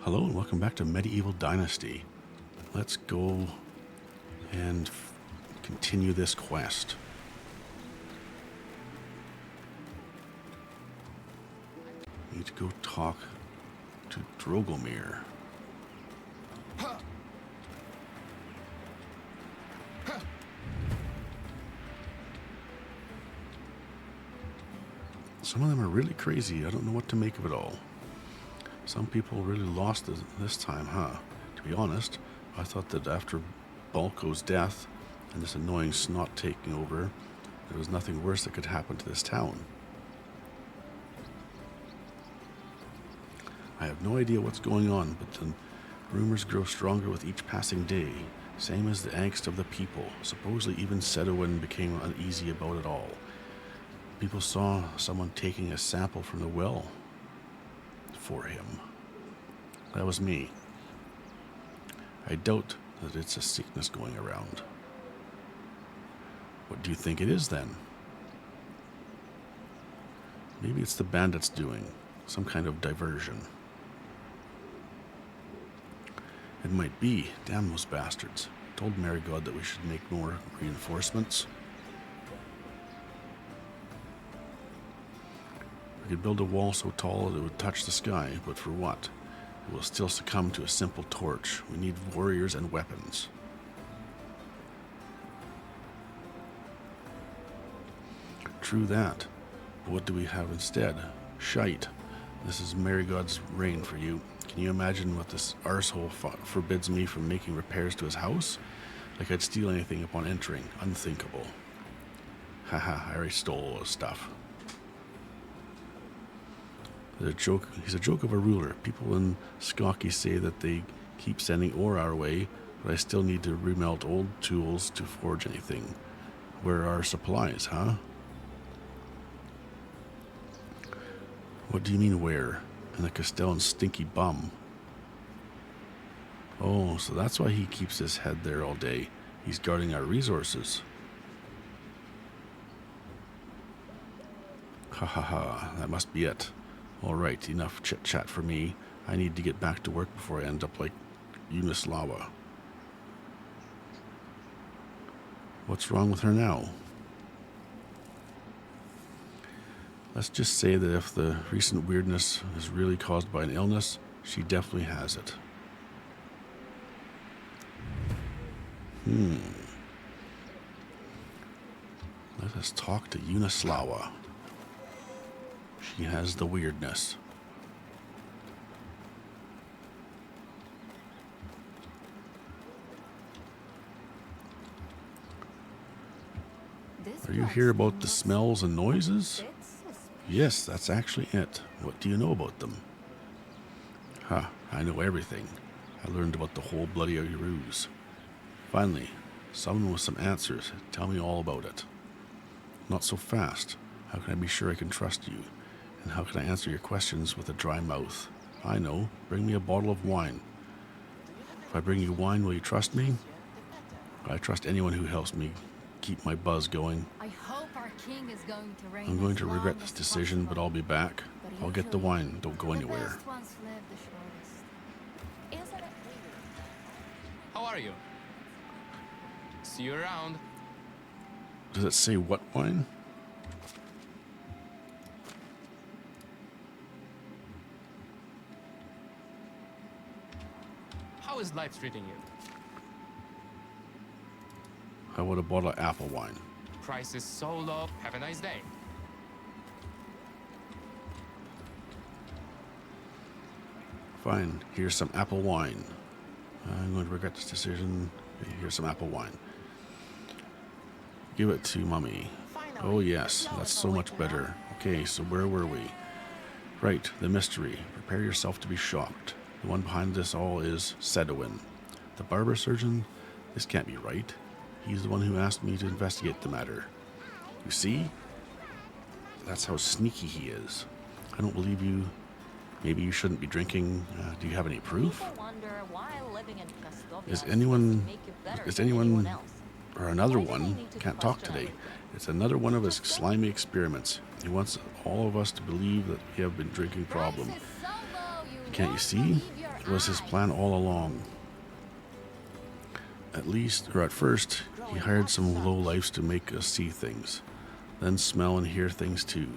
Hello and welcome back to Medieval Dynasty. Let's go and continue this quest. Need to go talk to Drogomir. Some of them are really crazy. I don't know what to make of it all. Some people really lost this time, huh? To be honest, I thought that after Balko's death and this annoying snot taking over, there was nothing worse that could happen to this town. I have no idea what's going on, but the rumors grow stronger with each passing day, same as the angst of the people. Supposedly even Sedowin became uneasy about it all. People saw someone taking a sample from the well for him. That was me. I doubt that it's a sickness going around. What do you think it is then? Maybe it's the bandits doing some kind of diversion. It might be. Damn those bastards. I told Mary God that we should make more reinforcements. We could build a wall so tall that it would touch the sky, but for what? It will still succumb to a simple torch. We need warriors and weapons. True that. But what do we have instead? Shite. This is Mary God's reign for you. Can you imagine what this arsehole forbids me from making repairs to his house? Like I'd steal anything upon entering. Unthinkable. Haha, I already stole all his stuff. He's a joke of a ruler. People in Skokie say that they keep sending ore our way, but I still need to remelt old tools to forge anything. Where are our supplies, huh? What do you mean where? And the Castellan's stinky bum. Oh, so that's why he keeps his head there all day. He's guarding our resources. Ha ha ha, that must be it. Alright, enough chit-chat for me. I need to get back to work before I end up like Unislawa. What's wrong with her now? Let's just say that if the recent weirdness is really caused by an illness, she definitely has it. Let us talk to Unislawa. She has the weirdness. Are you here about the smells and noises? Yes, that's actually it. What do you know about them? I know everything. I learned about the whole bloody ruse. Finally, someone with some answers. Tell me all about it. Not so fast. How can I be sure I can trust you? And how can I answer your questions with a dry mouth? I know. Bring me a bottle of wine. If I bring you wine, will you trust me? I trust anyone who helps me keep my buzz going. I hope our king is going to reign. I'm going to regret this decision, but I'll be back. I'll get the wine. Don't go anywhere. How are you? See you around. Does it say what wine? How is life treating you? How about a bottle of apple wine? Price is so low. Have a nice day. Fine. Here's some apple wine. I'm going to regret this decision. Here's some apple wine. Give it to Mummy. Oh yes, that's so much better. Okay, so where were we? Right, the mystery. Prepare yourself to be shocked. The one behind this all is Sedowin. The barber surgeon? This can't be right. He's the one who asked me to investigate the matter. You see? That's how sneaky he is. I don't believe you. Maybe you shouldn't be drinking. Do you have any proof? Is anyone, or another one, can't talk today. It's another one of his slimy experiments. He wants all of us to believe that we have been drinking problem. Can't you see? It was his plan all along. At first, he hired some lowlifes to make us see things, then smell and hear things too.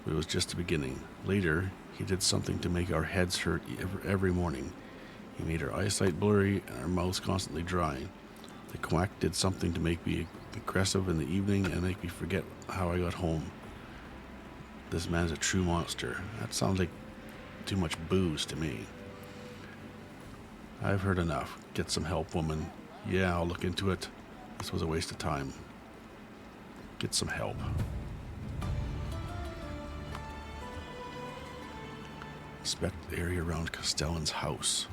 But it was just the beginning. Later, he did something to make our heads hurt every morning. He made our eyesight blurry and our mouths constantly dry. The quack did something to make me aggressive in the evening and make me forget how I got home. This man's a true monster. That sounds like too much booze to me. I've heard enough. Get some help, woman. Yeah, I'll look into it. This was a waste of time. Get some help. Inspect the area around Castellan's house.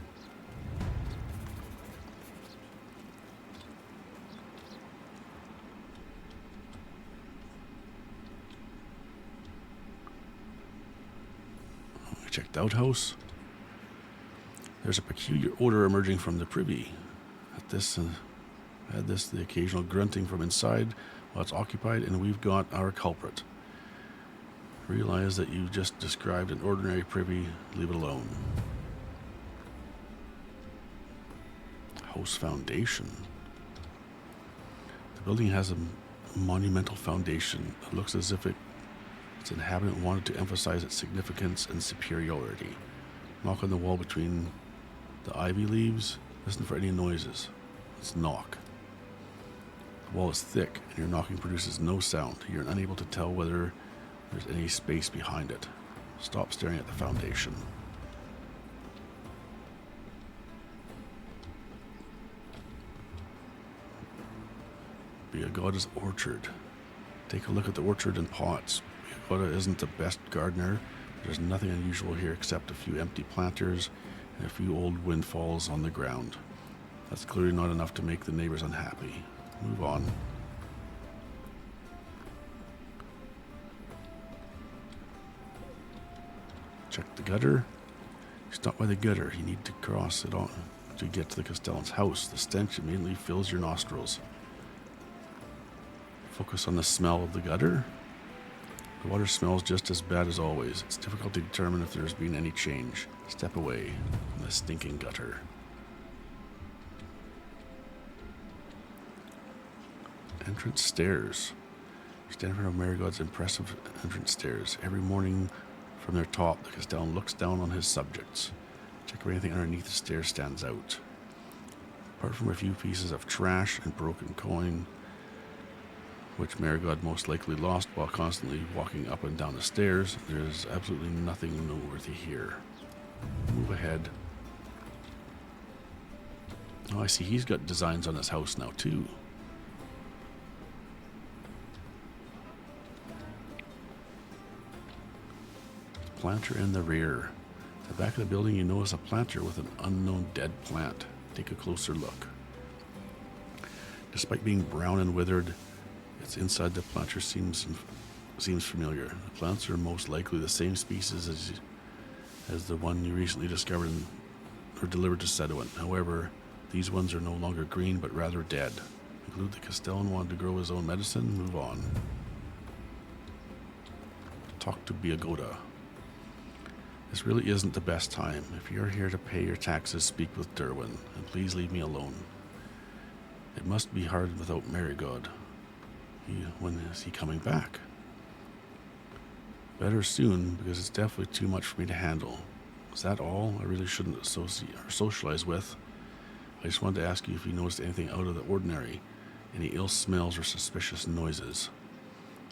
Check the outhouse. There's a peculiar odor emerging from the privy. The occasional grunting from inside while it's occupied, and we've got our culprit. Realize that you just described an ordinary privy. Leave it alone. House foundation. The building has a monumental foundation. It looks as if its inhabitant wanted to emphasize its significance and superiority. Knock on the wall between the ivy leaves. Listen for any noises. Let's knock. The wall is thick, and your knocking produces no sound. You're unable to tell whether there's any space behind it. Stop staring at the foundation. Biagoda's orchard. Take a look at the orchard and pots. Biagoda isn't the best gardener. There's nothing unusual here except a few empty planters and a few old windfalls on the ground. That's clearly not enough to make the neighbors unhappy. Move on. Check the gutter. Stop by the gutter. You need to cross it on to get to the Castellan's house. The stench immediately fills your nostrils. Focus on the smell of the gutter. The water smells just as bad as always. It's difficult to determine if there's been any change. Step away from the stinking gutter. Entrance stairs. Stand in front of Marigod's impressive entrance stairs. Every morning from their top, the Castellan looks down on his subjects. Check if anything underneath the stairs stands out. Apart from a few pieces of trash and broken coin, which Marigod most likely lost while constantly walking up and down the stairs, there's absolutely nothing noteworthy here. Move ahead. Oh, I see he's got designs on his house now too. Planter in the rear. At the back of the building, you notice a planter with an unknown dead plant. Take a closer look. Despite being brown and withered, its inside the planter seems familiar. The plants are most likely the same species as the one you recently discovered or delivered to Sedwin. However, these ones are no longer green, but rather dead. Conclude the Castellan wanted to grow his own medicine. Move on. Talk to Biagoda. This really isn't the best time. If you're here to pay your taxes, speak with Derwin, and please leave me alone. It must be hard without Marigod. When is he coming back? Better soon, because it's definitely too much for me to handle. Is that all? I really shouldn't associate or socialize with. I just wanted to ask you if you noticed anything out of the ordinary, any ill smells or suspicious noises.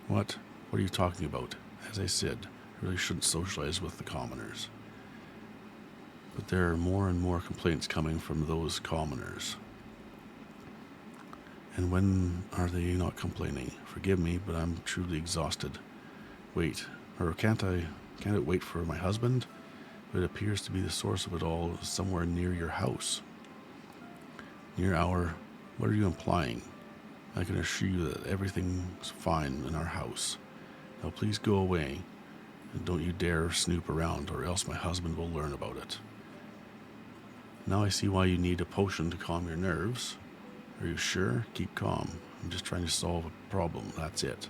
What? What are you talking about? As I said, I really shouldn't socialize with the commoners. But there are more and more complaints coming from those commoners. And when are they not complaining? Forgive me, but I'm truly exhausted. Wait, or can't it wait for my husband? It appears to be the source of it all somewhere near your house. What are you implying? I can assure you that everything's fine in our house. Now please go away, and don't you dare snoop around, or else my husband will learn about it. Now I see why you need a potion to calm your nerves. Are you sure? Keep calm. I'm just trying to solve a problem, that's it.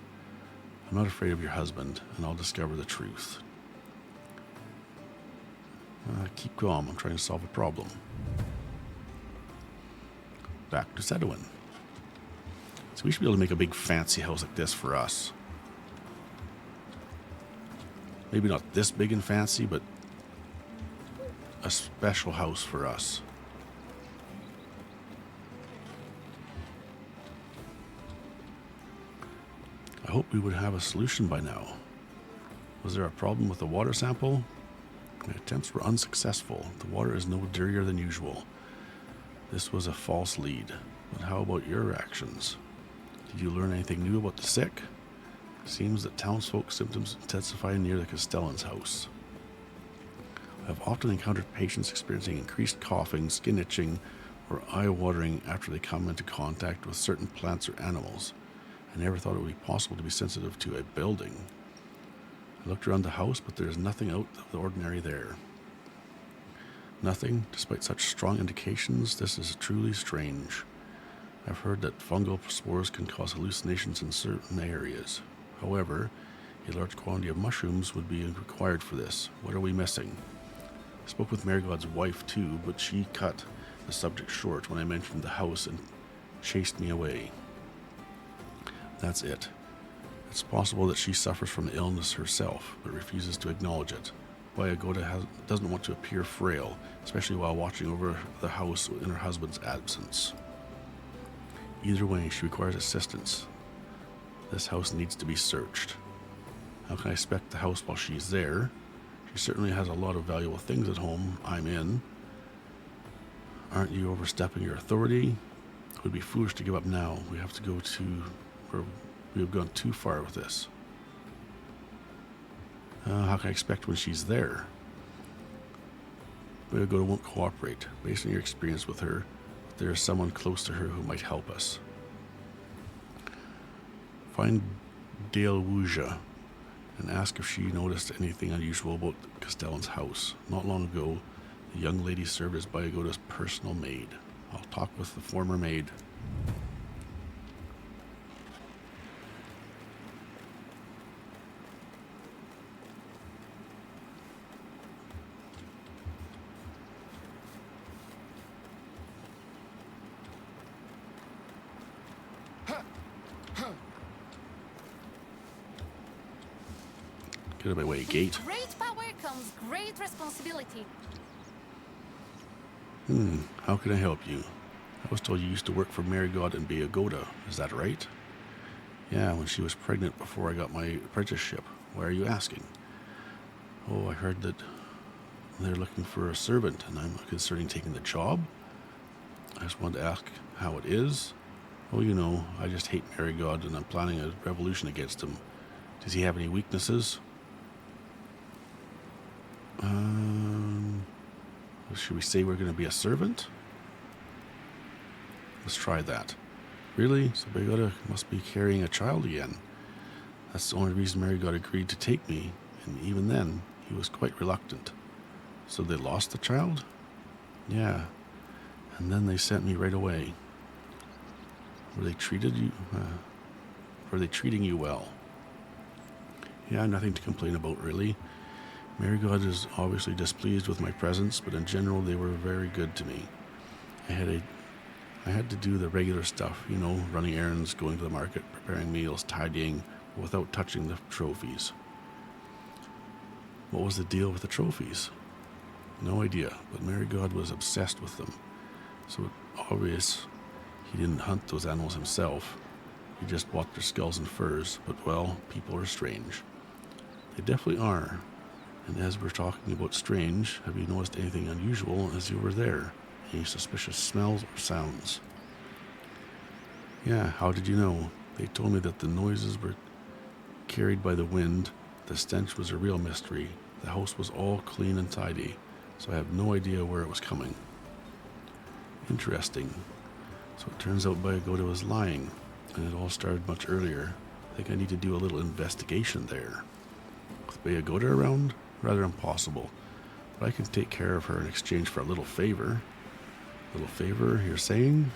I'm not afraid of your husband, and I'll discover the truth. Keep calm. I'm trying to solve a problem. Back to Sedowin. So we should be able to make a big fancy house like this for us. Maybe not this big and fancy, but a special house for us. I hope we would have a solution by now. Was there a problem with the water sample? My attempts were unsuccessful. The water is no dirtier than usual. This was a false lead. But how about your actions? Did you learn anything new about the sick? Seems that townsfolk symptoms intensify near the Castellan's house. I have often encountered patients experiencing increased coughing, skin itching, or eye watering after they come into contact with certain plants or animals. I never thought it would be possible to be sensitive to a building. I looked around the house, but there is nothing out of the ordinary there. Nothing, despite such strong indications. This is truly strange. I've heard that fungal spores can cause hallucinations in certain areas. However, a large quantity of mushrooms would be required for this. What are we missing? I spoke with Marigod's wife too, but she cut the subject short when I mentioned the house and chased me away. That's it. It's possible that she suffers from the illness herself, but refuses to acknowledge it. Bayagoda doesn't want to appear frail, especially while watching over the house in her husband's absence. Either way, she requires assistance. This house needs to be searched. How can I inspect the house while she's there? She certainly has a lot of valuable things at home I'm in. Aren't you overstepping your authority? It would be foolish to give up now. We have gone too far with this. How can I expect when she's there? Bayagoda won't cooperate. Based on your experience with her, there is someone close to her who might help us. Find Dale Wuja and ask if she noticed anything unusual about Castellan's house. Not long ago, the young lady served as Bayagoda's personal maid. I'll talk with the former maid. Get out of my way, gate. Great power comes great responsibility. How can I help you? I was told you used to work for Marigod and Bayagoda. Is that right? Yeah, when she was pregnant before I got my apprenticeship. Why are you asking? Oh, I heard that they're looking for a servant, and I'm considering taking the job. I just wanted to ask how it is. Oh, you know, I just hate Marigod, and I'm planning a revolution against him. Does he have any weaknesses? Should we say we're going to be a servant? Let's try that. Really? So Bayagoda must be carrying a child again. That's the only reason Marigod agreed to take me, and even then, he was quite reluctant. So they lost the child? Yeah. And then they sent me right away. Were they treating you well? Yeah, nothing to complain about, really. Marigod is obviously displeased with my presence, but in general, they were very good to me. I had to do the regular stuff, you know, running errands, going to the market, preparing meals, tidying, without touching the trophies. What was the deal with the trophies? No idea, but Marigod was obsessed with them. So it's obvious he didn't hunt those animals himself. He just bought their skulls and furs, but well, people are strange. They definitely are. And as we're talking about strange, have you noticed anything unusual as you were there? Any suspicious smells or sounds? Yeah, how did you know? They told me that the noises were carried by the wind. The stench was a real mystery. The house was all clean and tidy, so I have no idea where it was coming. Interesting. So it turns out Bayagoda was lying, and it all started much earlier. I think I need to do a little investigation there. With Bayagoda around? Rather impossible. But I can take care of her in exchange for a little favor. Little favor, you're saying?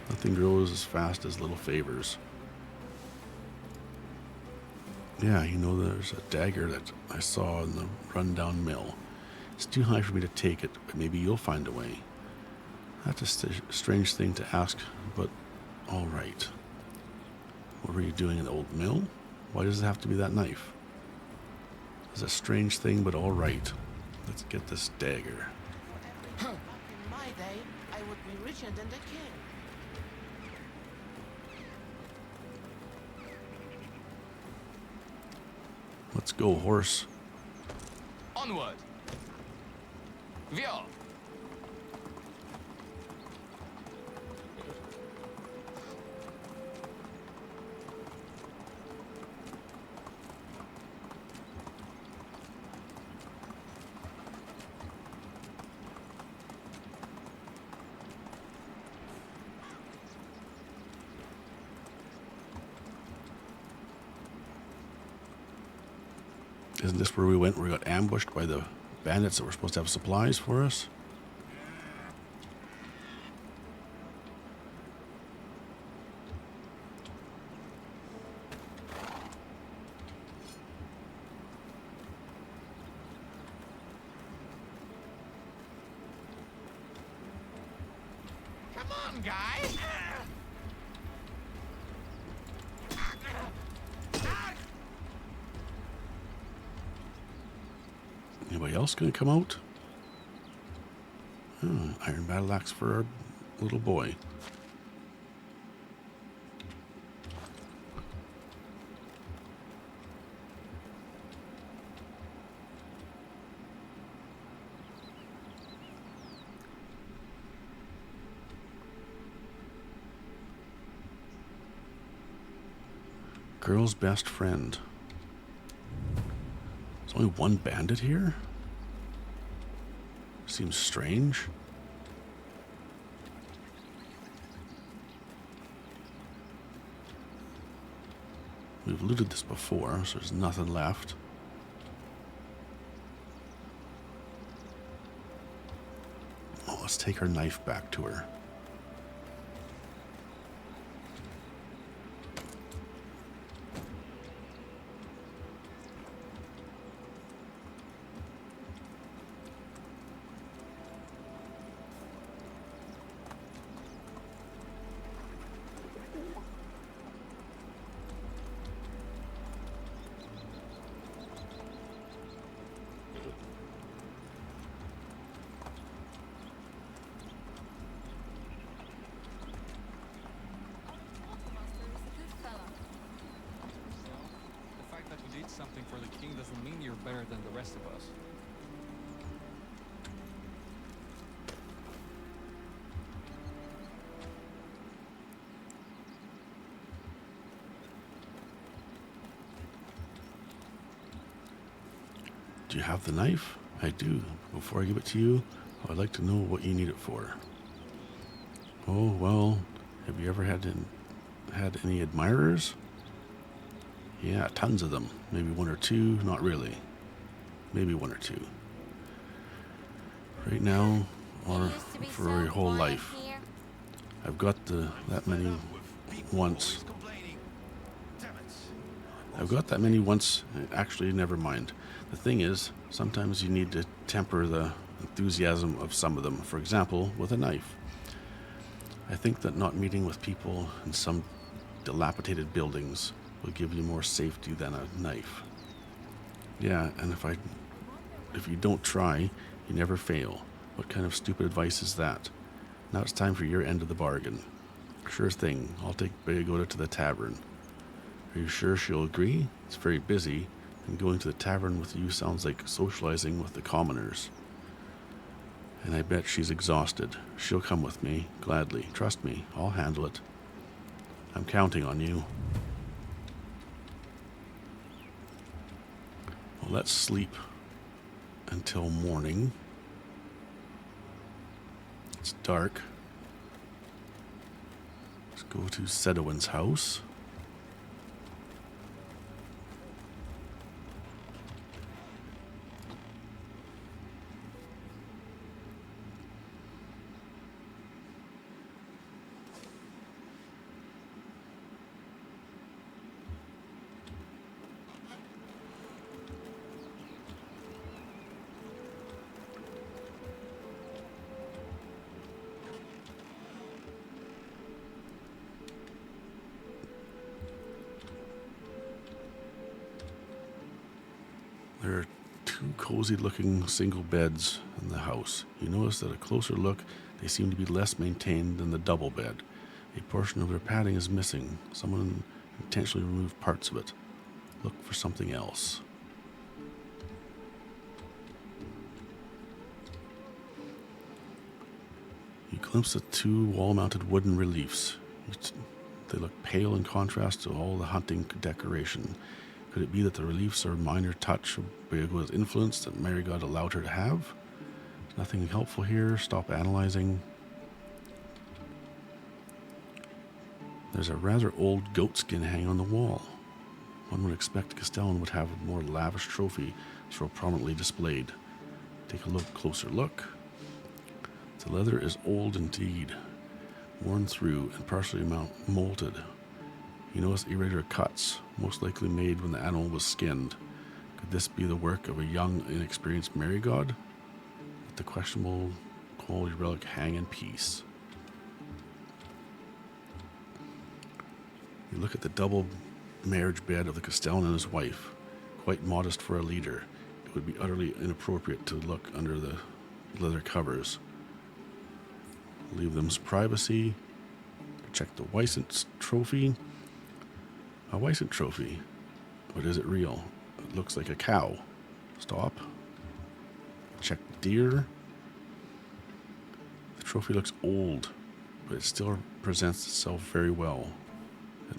Nothing grows as fast as little favors. Yeah, you know, there's a dagger that I saw in the rundown mill. It's too high for me to take it, but maybe you'll find a way. That's a strange thing to ask, but all right. What were you doing in the old mill? Why does it have to be that knife? It's a strange thing, but all right. Let's get this dagger. Back in my day, I would be richer than the king. Let's go, horse. Onward! Vio! Isn't this where we went, where we got ambushed by the bandits that were supposed to have supplies for us? Come on, guys! Anybody else gonna come out? Oh, iron battle axe for our little boy. Girl's best friend. There's only one bandit here? Seems strange. We've looted this before, so there's nothing left. Oh, let's take her knife back to her. The fact that you did something for the king doesn't mean you're better than the rest of us. Do you have the knife? I do. Before I give it to you, I'd like to know what you need it for. Oh, well, have you ever had any admirers? Yeah, tons of them. Maybe one or two, not really. Maybe one or two. Right now, or for your whole life. I've got that many once. I've got that many once. Actually, never mind. The thing is, sometimes you need to temper the enthusiasm of some of them. For example, with a knife. I think that not meeting with people in some dilapidated buildings will give you more safety than a knife. Yeah, and if you don't try, you never fail. What kind of stupid advice is that? Now it's time for your end of the bargain. Sure thing, I'll take Bayogoda to the tavern. Are you sure she'll agree? It's very busy, and going to the tavern with you sounds like socializing with the commoners. And I bet she's exhausted. She'll come with me, gladly. Trust me, I'll handle it. I'm counting on you. Well, let's sleep until morning. It's dark. Let's go to Sedowin's house. cozy looking single beds in the house. You notice that a closer look, they seem to be less maintained than the double bed. A portion of their padding is missing. Someone intentionally removed parts of it. Look for something else. You glimpse at two wall-mounted wooden reliefs. They look pale in contrast to all the hunting decoration. Could it be that the reliefs are a minor touch of Beogo's influence that Marigod allowed her to have? Nothing helpful here. Stop analyzing. There's a rather old goatskin hanging on the wall. One would expect Castellan would have a more lavish trophy so prominently displayed. Take a closer look. The leather is old indeed, worn through and partially molded. You notice irregular cuts, most likely made when the animal was skinned. Could this be the work of a young, inexperienced Marigod? Let the questionable quality relic hang in peace. You look at the double marriage bed of the Castellan and his wife. Quite modest for a leader. It would be utterly inappropriate to look under the leather covers. Leave them some privacy. Check the Weissant trophy. A Weissant trophy. But is it real? It looks like a cow. Stop. Check deer. The trophy looks old, but it still presents itself very well. It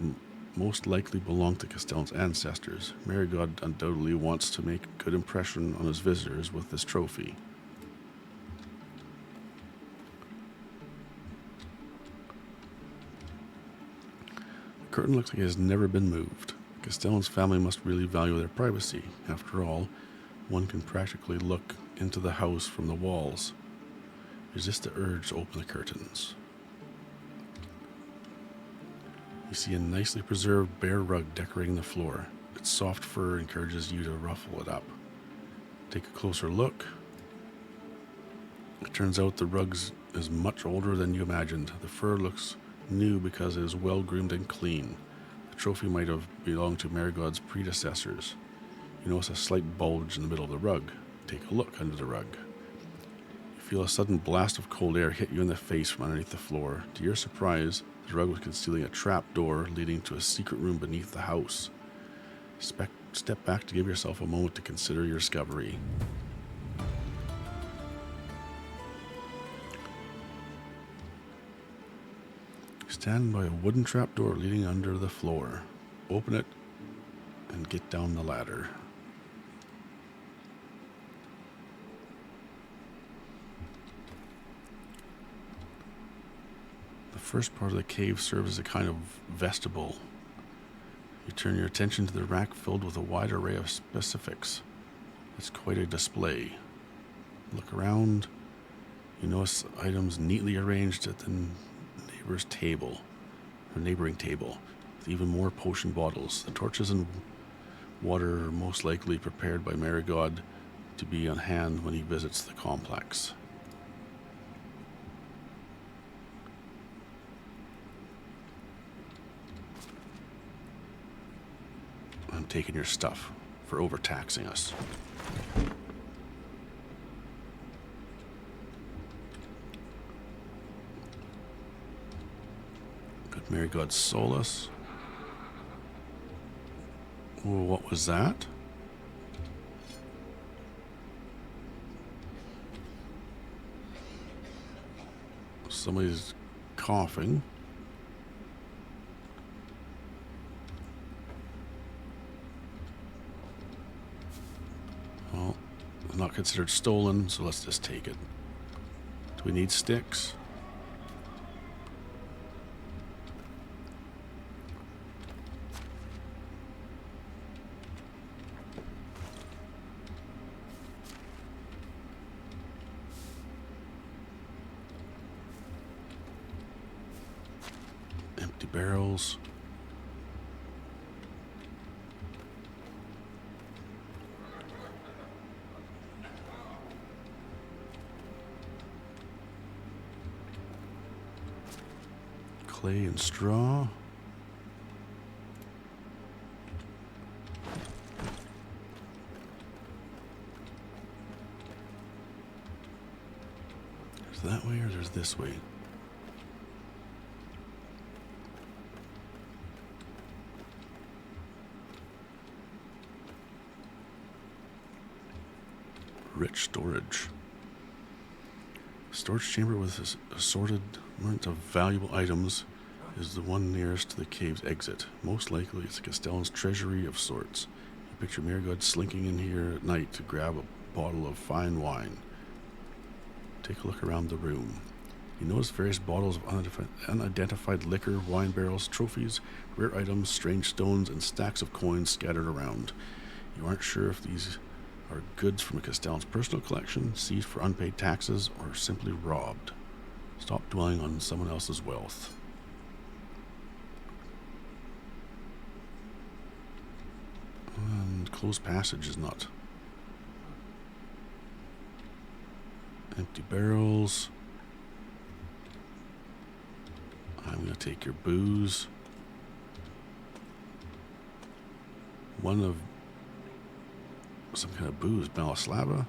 most likely belonged to Castellan's ancestors. Marigod undoubtedly wants to make a good impression on his visitors with this trophy. The curtain looks like it has never been moved. Castellan's family must really value their privacy. After all, one can practically look into the house from the walls. Resist the urge to open the curtains. You see a nicely preserved bear rug decorating the floor. Its soft fur encourages you to ruffle it up. Take a closer look. It turns out the rug is much older than you imagined. The fur looks new because it is well groomed and clean. The trophy might have belonged to Marigod's predecessors. You notice a slight bulge in the middle of the rug. Take a look under the rug. You feel a sudden blast of cold air hit you in the face from underneath the floor. To your surprise, the rug was concealing a trap door leading to a secret room beneath the house. Step back to give yourself a moment to consider your discovery. Stand by a wooden trapdoor leading under the floor. Open it and get down the ladder. The first part of the cave serves as a kind of vestibule. You turn your attention to the rack filled with a wide array of specifics. It's quite a display. Look around. You notice items neatly arranged at the neighboring table, with even more potion bottles. The torches and water are most likely prepared by Marigod to be on hand when he visits the complex. I'm taking your stuff for overtaxing us. Marigod's Solace. Well, what was that? Somebody's coughing. Well, it's not considered stolen, so let's just take it. Do we need sticks? Barrels. Clay and straw. that way or there's this way? Rich storage. Storage chamber with assorted amount of valuable items is the one nearest to the cave's exit. Most likely it's Castellan's treasury of sorts. You picture Marigold slinking in here at night to grab a bottle of fine wine. Take a look around the room. You notice various bottles of unidentified liquor, wine barrels, trophies, rare items, strange stones, and stacks of coins scattered around. You aren't sure if these are goods from a Castellan's personal collection, seized for unpaid taxes, or simply robbed. Stop dwelling on someone else's wealth. And closed passage is not. Empty barrels. I'm going to take your booze. One of some kind of booze, Balaslava.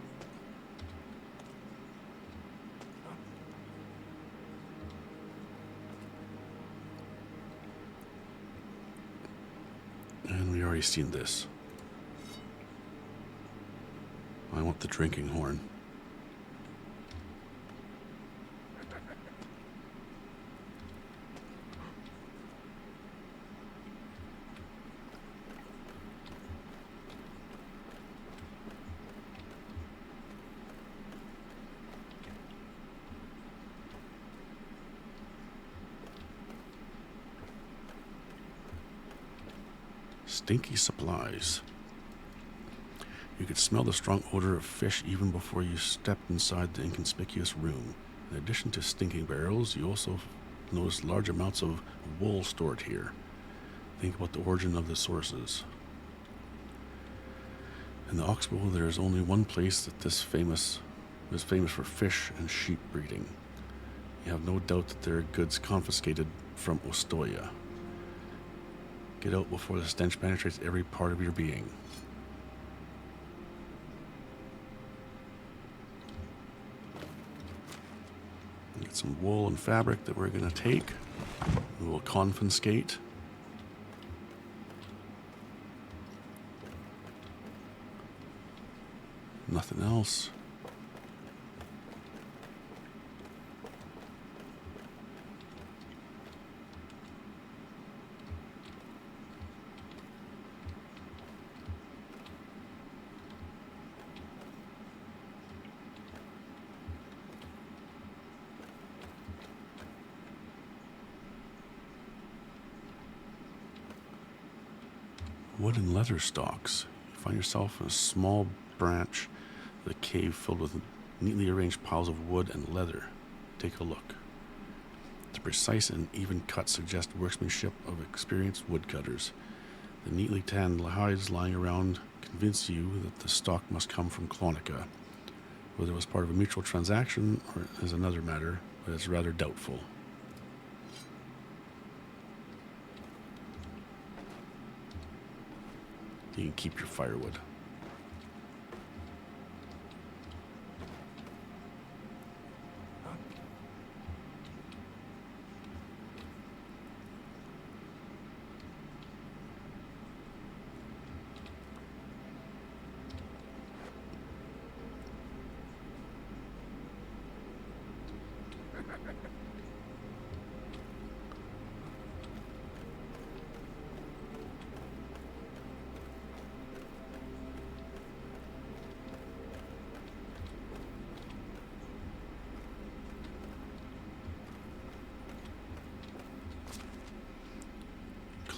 And we already seen this. I want the drinking horn. Stinky supplies. You could smell the strong odor of fish even before you stepped inside the inconspicuous room. In addition to stinking barrels, you also notice large amounts of wool stored here. Think about the origin of the sources. In the Oxbow, there is only one place that is famous for fish and sheep breeding. You have no doubt that there are goods confiscated from Ostoya. Get out before the stench penetrates every part of your being. Get some wool and fabric that we're going to take. We will confiscate. Nothing else. Wood and leather stalks. You find yourself in a small branch of the cave filled with neatly arranged piles of wood and leather. Take a look. The precise and even cuts suggest workmanship of experienced woodcutters. The neatly tanned hides lying around convince you that the stock must come from Clonica. Whether it was part of a mutual transaction or is another matter, but it's rather doubtful. You can keep your firewood.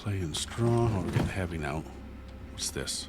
Clay and straw. Oh, we're getting heavy now. What's this?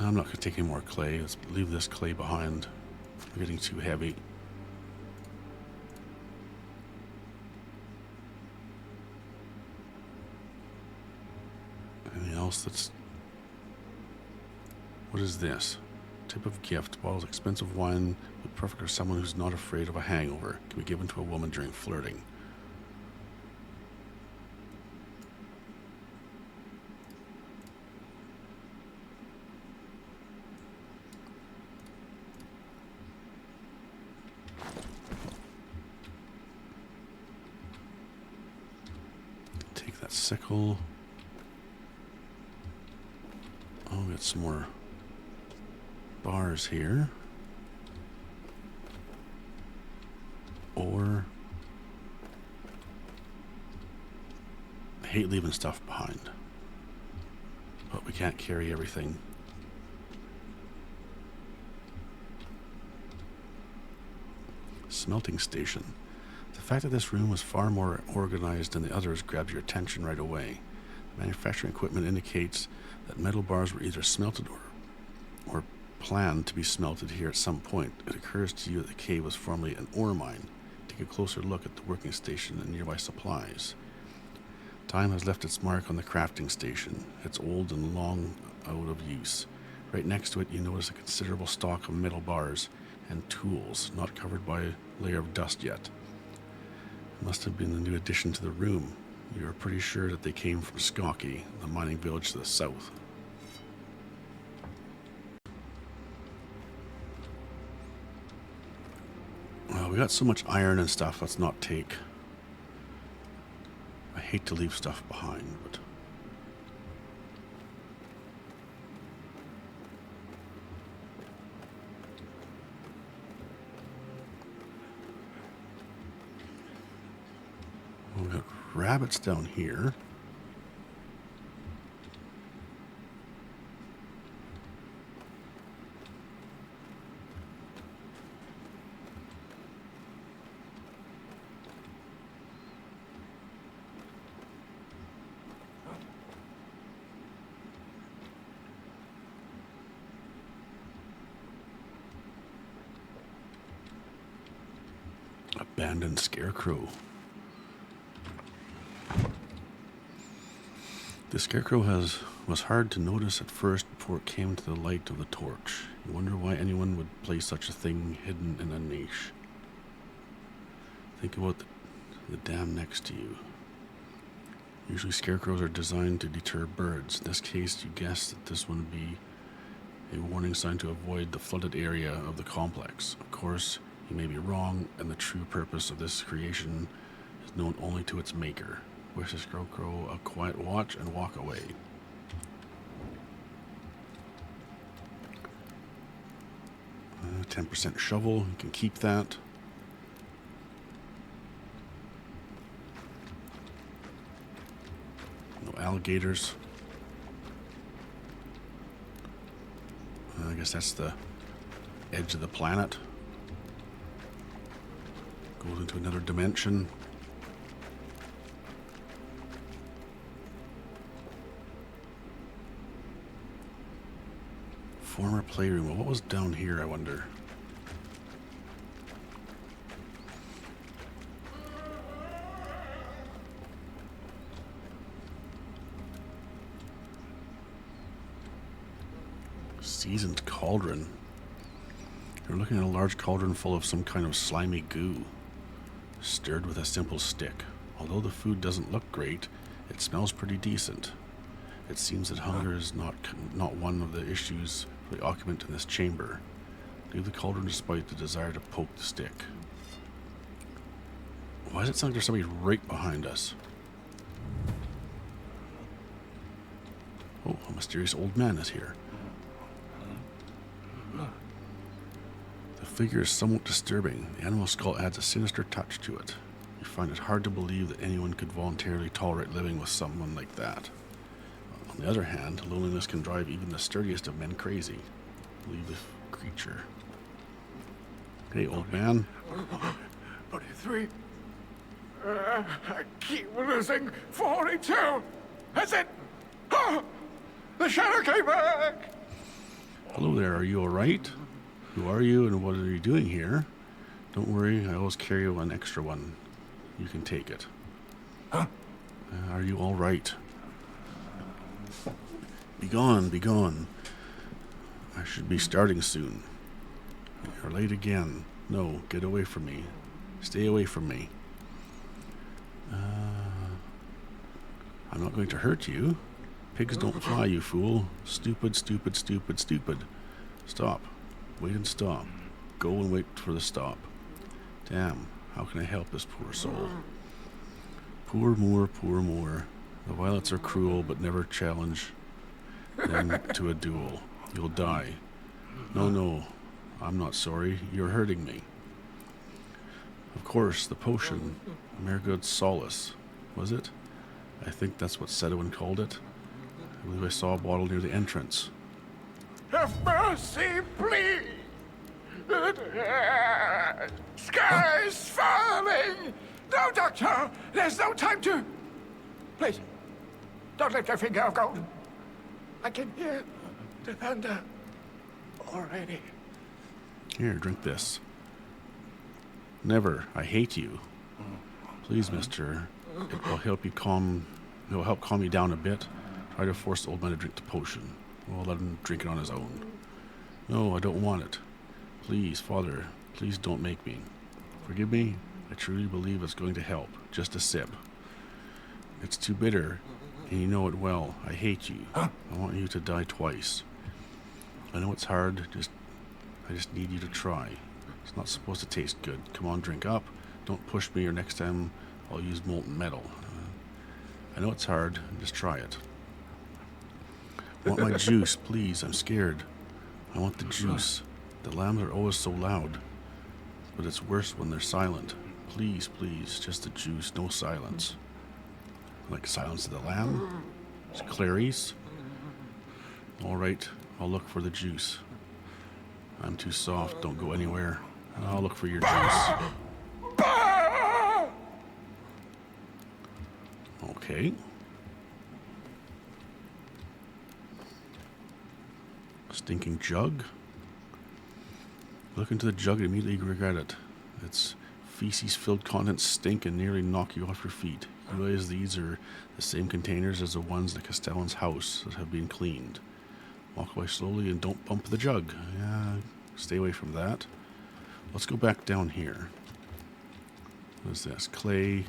I'm not going to take any more clay. Let's leave this clay behind. I'm getting too heavy. Anything else that's... What is this? Type of gift. Bottles of expensive wine would be perfect for someone who's not afraid of a hangover. Can be given to a woman during flirting. Take that sickle. Oh, we got some more bars here. Or I hate leaving stuff behind, but we can't carry everything. Smelting station. The fact that this room was far more organized than the others grabbed your attention right away. Manufacturing equipment indicates that metal bars were either smelted or planned to be smelted here at some point. It occurs to you that the cave was formerly an ore mine. Take a closer look at the working station and nearby supplies. Time has left its mark on the crafting station. It's old and long out of use. Right next to it, you notice a considerable stock of metal bars and tools, not covered by a layer of dust yet. It must have been the new addition to the room. You are pretty sure that they came from Skokie, the mining village to the south. Well, we got so much iron and stuff, let's not take. I hate to leave stuff behind, but... We've got rabbits down here. Abandoned scarecrow. The scarecrow was hard to notice at first before it came to the light of the torch. You wonder why anyone would place such a thing hidden in a niche. Think about the dam next to you. Usually scarecrows are designed to deter birds. In this case, you guess that this one would be a warning sign to avoid the flooded area of the complex. Of course, you may be wrong, and the true purpose of this creation is known only to its maker. Wish the scarecrow a quiet watch and walk away. Uh, 10% shovel, you can keep that. No alligators. I guess that's the edge of the planet. Goes into another dimension. Former playroom. Well, what was down here, I wonder? Seasoned cauldron. You're looking at a large cauldron full of some kind of slimy goo, stirred with a simple stick. Although the food doesn't look great, it smells pretty decent. It seems that hunger is not one of the issues for the occupant in this chamber. Leave the cauldron despite the desire to poke the stick. Why does it sound like there's somebody right behind us? Oh, a mysterious old man is here. The figure is somewhat disturbing. The animal skull adds a sinister touch to it. You find it hard to believe that anyone could voluntarily tolerate living with someone like that. On the other hand, loneliness can drive even the sturdiest of men crazy. Leave the creature. Hey, old man. 43. I keep losing 42. That's it. Oh, the shadow came back. Hello there, are you alright? Who are you and what are you doing here? Don't worry, I always carry an extra one. You can take it. Are you all right? Be gone, be gone. I should be starting soon. You're late again. No, get away from me. Stay away from me. I'm not going to hurt you. Pigs don't fly, you fool. Stupid, stupid, stupid, stupid. Stop. Wait and stop. Go and wait for the stop. Damn, how can I help this poor soul? Poor Moor, poor Moor. The violets are cruel, but never challenge them to a duel. You'll die. No, no, I'm not sorry. You're hurting me. Of course, the potion. Mergood's Solace. Was it? I think that's what Sedwin called it. I believe I saw a bottle near the entrance. Have mercy, please! Sky's falling! No, Doctor! There's no time to... Please, don't let your finger go. I can hear the thunder already. Here, drink this. Never. I hate you. Please, mister. It will help you calm... It will help calm you down a bit. Try to force the old man to drink the potion. We'll let him drink it on his own. No, I don't want it. Please, Father, please don't make me. Forgive me. I truly believe it's going to help. Just a sip. It's too bitter, and you know it well. I hate you. I want you to die twice. I know it's hard. I just need you to try. It's not supposed to taste good. Come on, drink up. Don't push me, or next time I'll use molten metal. I know it's hard. Just try it. I want my juice, please. I'm scared. I want the juice. The lambs are always so loud, but it's worse when they're silent. Please, please, just the juice, no silence. Like Silence of the Lamb? It's Clarice? All right, I'll look for the juice. I'm too soft, don't go anywhere. I'll look for your juice. Okay. Stinking jug? Look into the jug and immediately regret it. Its feces-filled contents stink and nearly knock you off your feet. You realize these are the same containers as the ones in the Castellan's house that have been cleaned. Walk away slowly and don't bump the jug. Yeah, stay away from that. Let's go back down here. What is this? Clay.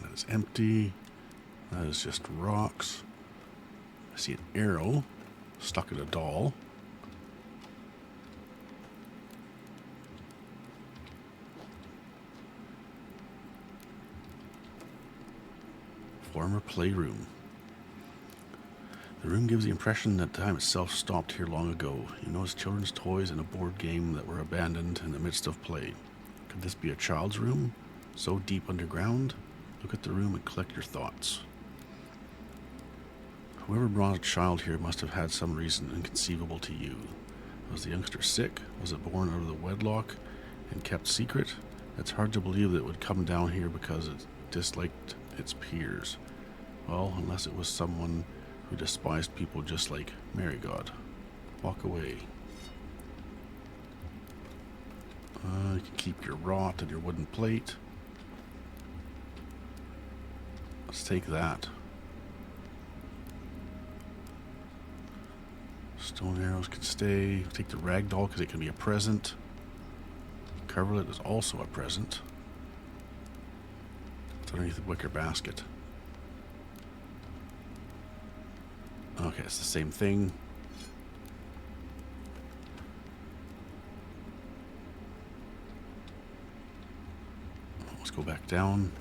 That is empty. That is just rocks. I see an arrow stuck in a doll. Former playroom. The room gives the impression that time itself stopped here long ago. You notice children's toys and a board game that were abandoned in the midst of play. Could this be a child's room? So deep underground? Look at the room and collect your thoughts. Whoever brought a child here must have had some reason inconceivable to you. Was the youngster sick? Was it born out of the wedlock and kept secret? It's hard to believe that it would come down here because it disliked its peers. Well, unless it was someone who despised people just like Marigod. Walk away. You can keep your rot and your wooden plate. Let's take that. Stone arrows can stay. Take the ragdoll because it can be a present. Coverlet is also a present. It's underneath the wicker basket. Okay, it's the same thing. Let's go back down.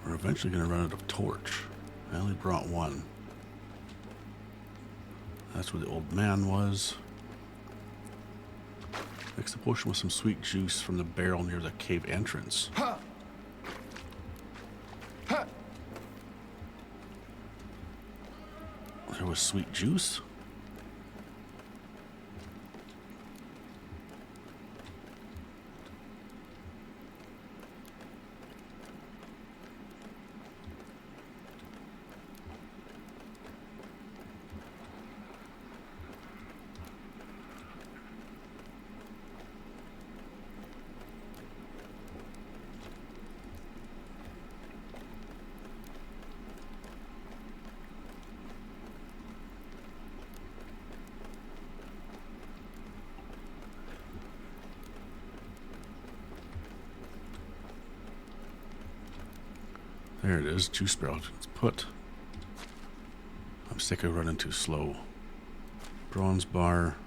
We're eventually going to run out of torch. I only brought one. That's where the old man was. Mix the potion with some sweet juice from the barrel near the cave entrance. There was sweet juice. There it is, juice barrel. It's put. I'm sick of running too slow. Bronze bar.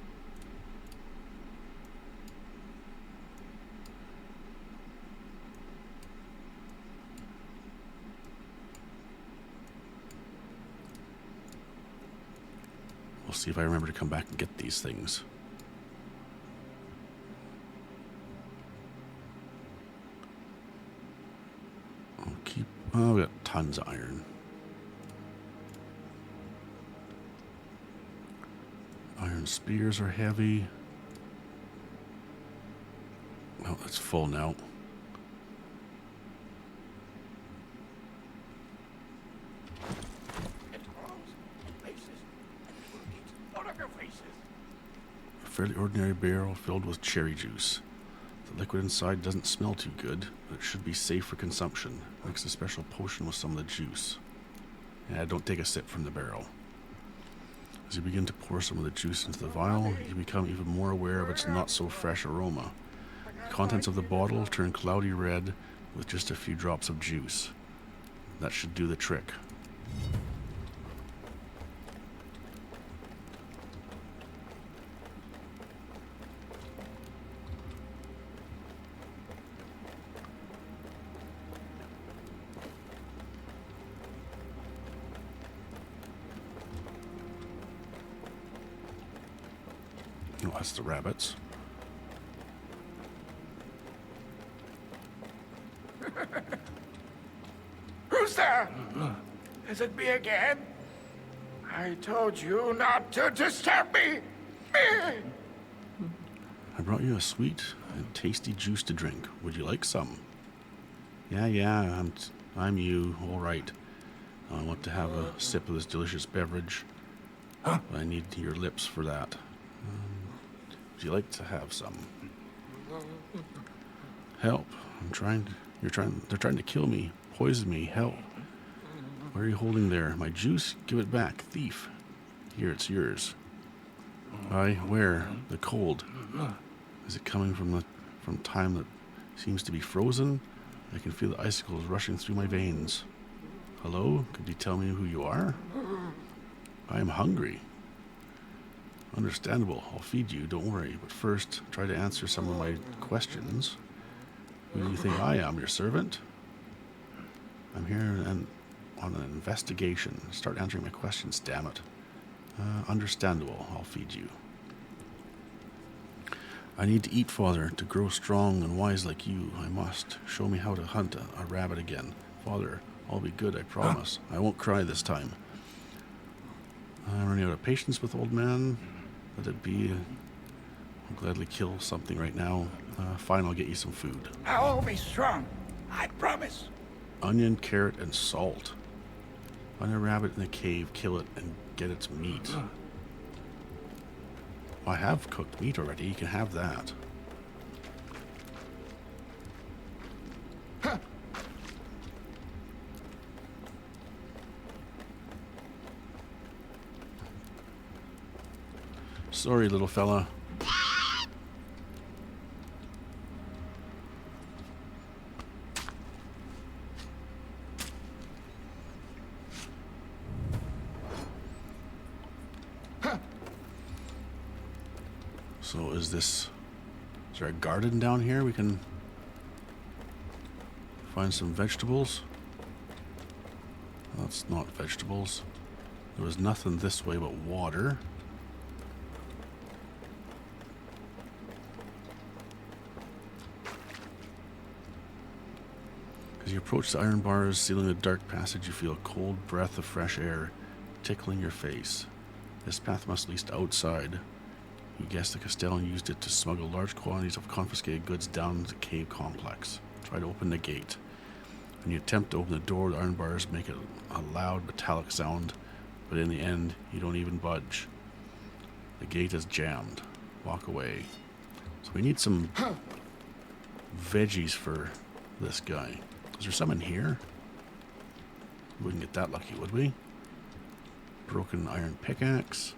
We'll see if I remember to come back and get these things. I'll keep. Oh, we got tons of iron. Iron spears are heavy. Oh, it's full now. It falls in places and it will eat one of your faces. A fairly ordinary barrel filled with cherry juice. The liquid inside doesn't smell too good, but it should be safe for consumption. Mix a special potion with some of the juice. Yeah, don't take a sip from the barrel. As you begin to pour some of the juice into the vial, you become even more aware of its not so fresh aroma. The contents of the bottle turn cloudy red with just a few drops of juice. That should do the trick. Oh, that's the rabbits. Who's there? Is it me again? I told you not to disturb me. I brought you a sweet and tasty juice to drink. Would you like some? Yeah, I'm you. All right. I want to have a sip of this delicious beverage. But I need your lips for that. Would you like to have some? Help. They're trying to kill me. Poison me. Help. What are you holding there? My juice? Give it back. Thief. Here, it's yours. Where? The cold. Is it coming from time that seems to be frozen? I can feel the icicles rushing through my veins. Hello? Could you tell me who you are? I am hungry. Understandable. I'll feed you, don't worry. But first, try to answer some of my questions. Who do you think I am? Your servant? I'm here on an investigation. Start answering my questions, damn it. Understandable. I'll feed you. I need to eat, Father. To grow strong and wise like you, I must. Show me how to hunt a rabbit again. Father, I'll be good, I promise. I won't cry this time. I'm running out of patience with old man. Let it be. I'll gladly kill something right now. Fine, I'll get you some food. I'll be strong. I promise. Onion, carrot, and salt. Find a rabbit in the cave, kill it, and get its meat. I have cooked meat already. You can have that. Sorry, little fella. So is there a garden down here? We can find some vegetables. That's not vegetables. There was nothing this way but water. As you approach the iron bars sealing the dark passage, you feel a cold breath of fresh air. tickling your face. This path must lead outside. You guess the Castellan used it to smuggle large quantities of confiscated goods down the cave complex. Try to open the gate. When you attempt to open the door, the iron bars make a loud metallic sound, but in the end, you don't even budge. The gate is jammed. Walk away. So we need some veggies for this guy. Is there some in here? We wouldn't get that lucky, would we? Broken iron pickaxe.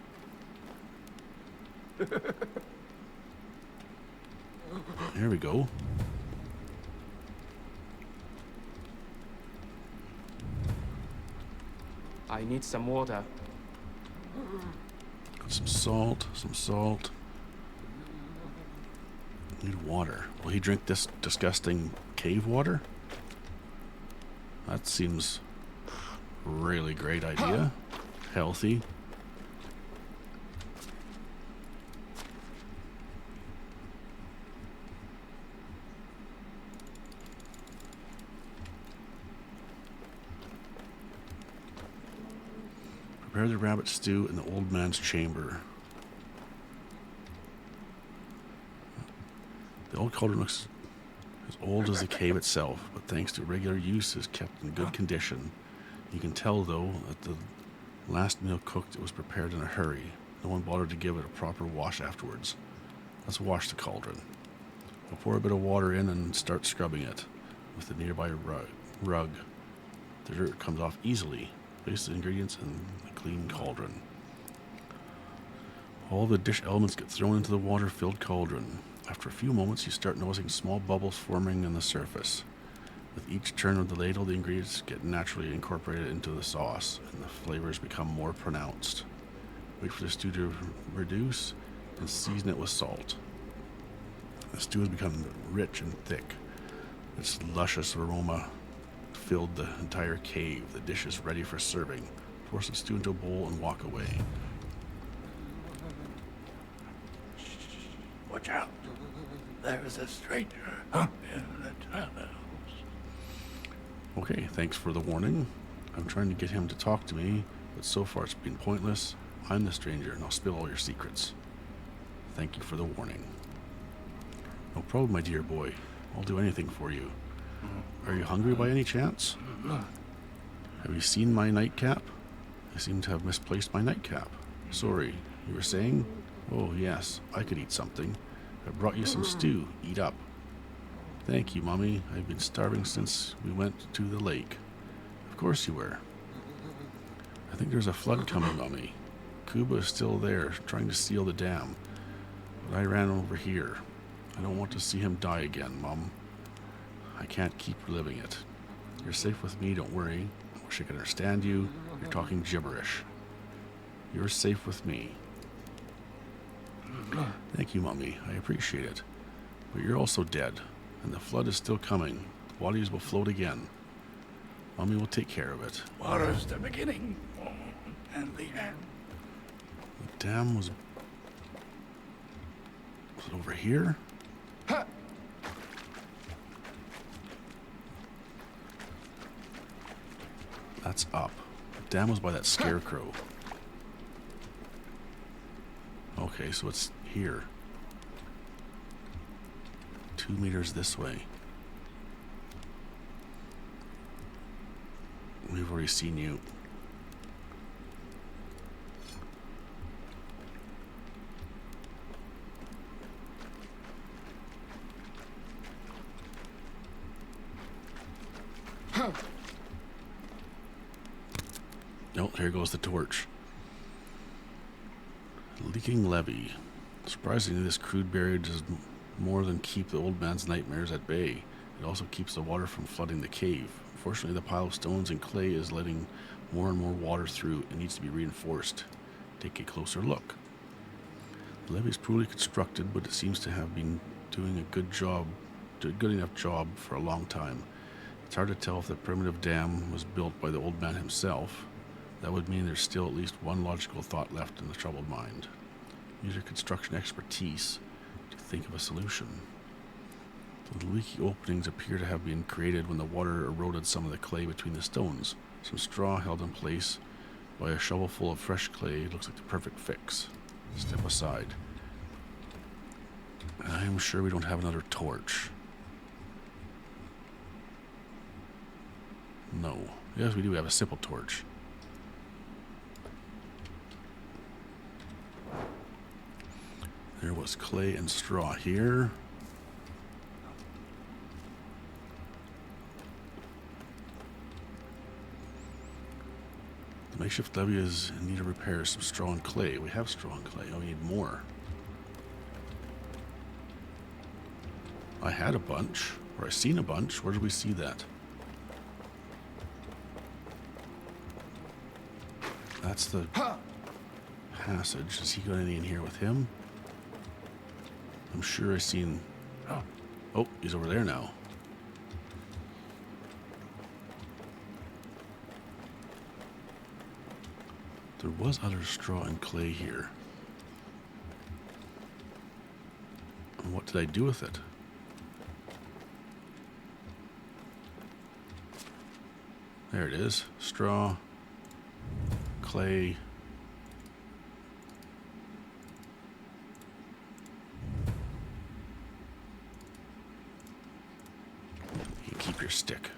There we go. I need some water. Got some salt, some salt. Need water. Will he drink this disgusting cave water? That seems really great idea. Healthy. Prepare the rabbit stew in the old man's chamber. The old cauldron looks as old as the cave itself, but thanks to regular use is kept in good condition. You can tell, though, that the last meal cooked, it was prepared in a hurry. No one bothered to give it a proper wash afterwards. Let's wash the cauldron. We'll pour a bit of water in and start scrubbing it with the nearby rug. The dirt comes off easily. Place the ingredients in the clean cauldron. All the dish elements get thrown into the water-filled cauldron. After a few moments, you start noticing small bubbles forming on the surface. With each turn of the ladle, the ingredients get naturally incorporated into the sauce, and the flavors become more pronounced. Wait for the stew to reduce, and season it with salt. The stew has become rich and thick. Its luscious aroma filled the entire cave. The dish is ready for serving. Pour some stew into a bowl and walk away. Watch out. There's a stranger in the tunnels. Okay, thanks for the warning. I'm trying to get him to talk to me, but so far it's been pointless. I'm the stranger, and I'll spill all your secrets. Thank you for the warning. No problem, my dear boy. I'll do anything for you. Are you hungry by any chance? Have you seen my nightcap? I seem to have misplaced my nightcap. Sorry, you were saying? Oh, yes, I could eat something. I brought you some stew. Eat up. Thank you, Mummy. I've been starving since we went to the lake. Of course you were. I think there's a flood coming, Mummy. Kuba is still there, trying to seal the dam. But I ran over here. I don't want to see him die again, Mum. I can't keep reliving it. You're safe with me, don't worry. I wish I could understand you. You're talking gibberish. You're safe with me. Thank you, Mummy. I appreciate it. But you're also dead, and the flood is still coming. The bodies will float again. Mummy will take care of it. Water's the beginning and the end. The dam was it over here? That's up. The dam was by that scarecrow. Okay, so it's here. 2 meters this way. We've already seen you. Oh, here goes the torch. Leaking levee. Surprisingly, this crude barrier does more than keep the old man's nightmares at bay. It also keeps the water from flooding the cave. Unfortunately, the pile of stones and clay is letting more and more water through. It needs to be reinforced. Take a closer look. The levee is poorly constructed, but it seems to have been doing a good enough job for a long time. It's hard to tell if the primitive dam was built by the old man himself. That would mean there's still at least one logical thought left in the troubled mind. Use your construction expertise to think of a solution. The leaky openings appear to have been created when the water eroded some of the clay between the stones. Some straw held in place By a shovel full of fresh clay looks like the perfect fix. Step aside. I'm sure we don't have another torch. No. Yes, we do have a simple torch. There was clay and straw here. The makeshift levee is in need of repair. Some straw and clay. We have straw and clay. Oh, we need more. I had a bunch. Or I seen a bunch. Where did we see that? That's the passage. Has he got any in here with him? I'm sure I seen... Oh, he's over there now. There was other straw and clay here. And what did I do with it? There it is. Straw, clay. You keep your stick.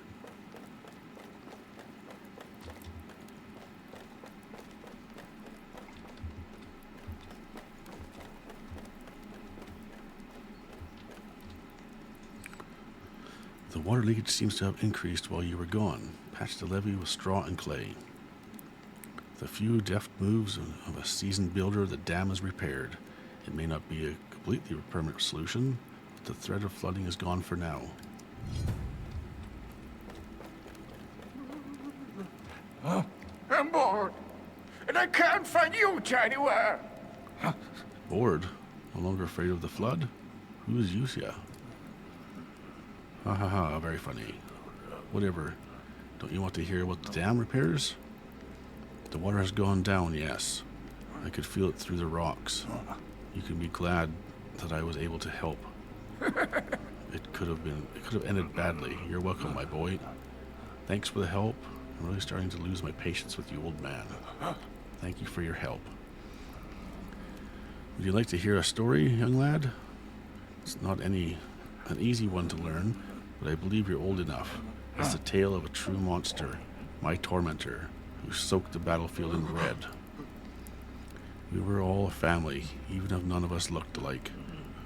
The water leakage seems to have increased while you were gone. Patch the levee with straw and clay. With a few deft moves of a seasoned builder, the dam is repaired. It may not be a completely permanent solution, but the threat of flooding is gone for now. I'm bored, and I can't find you anywhere. Bored? No longer afraid of the flood? Who is Yusia? Ha ha ha, very funny. Whatever. Don't you want to hear about the dam repairs? The water has gone down, yes. I could feel it through the rocks. You can be glad that I was able to help. It could have ended badly. You're welcome, my boy. Thanks for the help. I'm really starting to lose my patience with you, old man. Thank you for your help. Would you like to hear a story, young lad? It's not an easy one to learn, but I believe you're old enough. It's the tale of a true monster, my tormentor, who soaked the battlefield in red. We were all a family, even if none of us looked alike.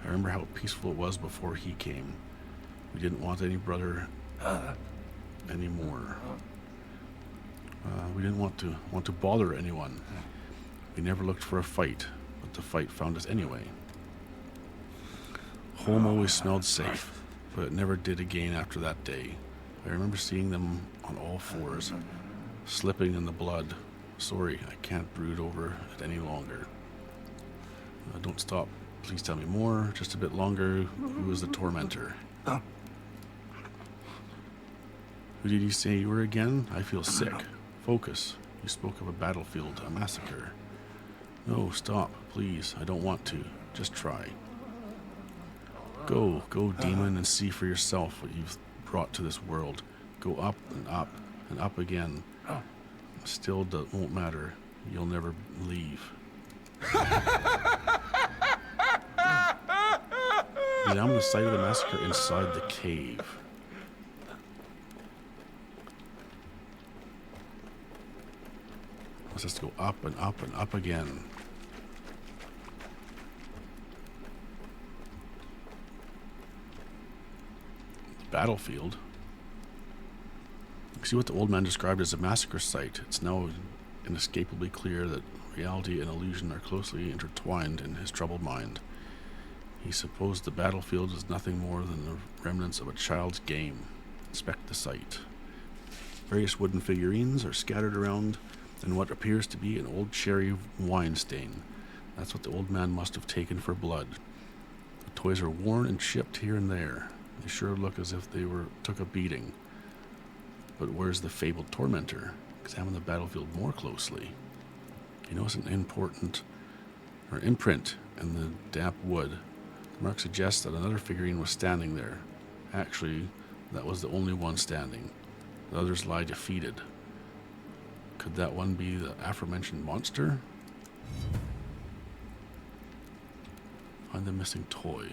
I remember how peaceful it was before he came. We didn't want any brother anymore. We didn't want to bother anyone. We never looked for a fight, but the fight found us anyway. Home always smelled safe, but it never did again after that day. I remember seeing them on all fours, slipping in the blood. Sorry, I can't brood over it any longer. Don't stop. Please tell me more. Just a bit longer. Who is the tormentor? Who did you say you were again? I feel sick. Focus. You spoke of a battlefield, a massacre. No, stop, please. I don't want to. Just try. Go, demon, and see for yourself what you've brought to this world. Go up and up and up again. Still, that won't matter. You'll never leave. Examine the site of the massacre inside the cave. Let's just go up and up and up again. Battlefield. You see what the old man described as a massacre site. It's now inescapably clear that reality and illusion are closely intertwined in his troubled mind. He supposed the battlefield is nothing more than the remnants of a child's game. Inspect the site. Various wooden figurines are scattered around in what appears to be an old cherry wine stain. That's what the old man must have taken for blood. The toys are worn and chipped here and there. They sure look as if they took a beating. But where's the fabled tormentor? Examine the battlefield more closely. You notice an imprint in the damp wood. The mark suggests that another figurine was standing there. Actually, that was the only one standing. The others lie defeated. Could that one be the aforementioned monster? Find the missing toy.